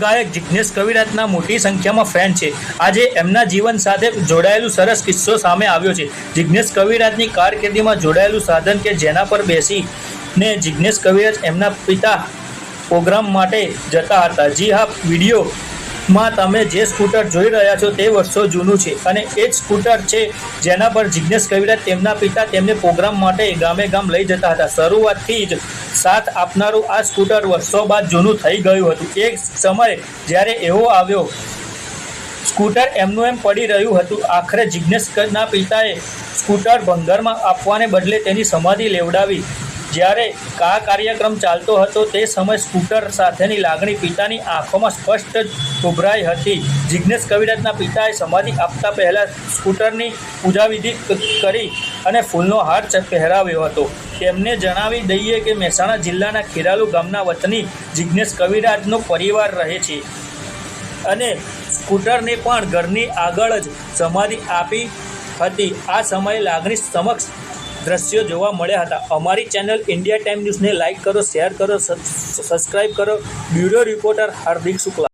ગાયક જિગ્નેશ કવિરાજના મોટી સંખ્યામાં ફેન છે। આજે એમના જીવન સાથે જોડાયેલું સરસ કિસ્સો સામે આવ્યો છે। જિગ્નેશ કવિરાજની કારકિર્દીમાં જોડાયેલું સાધન કે જેના પર બેસીને જિગ્નેશ કવિરાજ એમના પિતા પ્રોગ્રામ માટે જતા હતા। જી હા, વિડીયોમાં તમે જે સ્કૂટર જોઈ રહ્યા છો તે વર્ષો જૂનું છે અને એ જ સ્કૂટર છે જેના પર જિગ્નેશ કવિરાજ તેમના પિતા તેમને પ્રોગ્રામ માટે ગામે ગામ લઈ જતા હતા। શરૂઆતથી જ સાથ આપનારું આ સ્કૂટર વર્ષો બાદ જૂનું થઈ ગયું હતું। એક સમય જ્યારે એવો આવ્યો સ્કૂટર એમનું એમ પડી રહ્યું હતું। આખરે જિગ્નેશના પિતાએ સ્કૂટર ભંગારમાં આપવાને બદલે તેની સમાધિ લેવડાવી। જ્યારે આ કાર્યક્રમ ચાલતો હતો તે સમયે સ્કૂટર સાથેની લાગણી પિતાની આંખોમાં સ્પષ્ટ ઉભરાઈ હતી। જિગ્નેશ કવિરાજના પિતાએ સમાધિ આપતા પહેલા સ્કૂટરની પૂજાવિધિ કરી અને ફૂલનો હાર પહેરાવ્યો હતો। તેમને જણાવી દઈએ કે મહેસાણા જિલ્લાના ખેરાલુ ગામના વતની જિગ્નેશ કવિરાજનો પરિવાર રહે છે અને સ્કૂટરને પણ ઘરની આગળ જ સમાધિ આપી હતી। આ સમયે લાગણી સમક્ષ દ્રશ્યો જોવા મળ્યા હતા। અમારી ચેનલ ઇન્ડિયા ટાઈમ ન્યૂઝને લાઇક કરો, શેર કરો, સબસ્ક્રાઇબ કરો। બ્યુરો રિપોર્ટર હાર્દિક શુક્લા।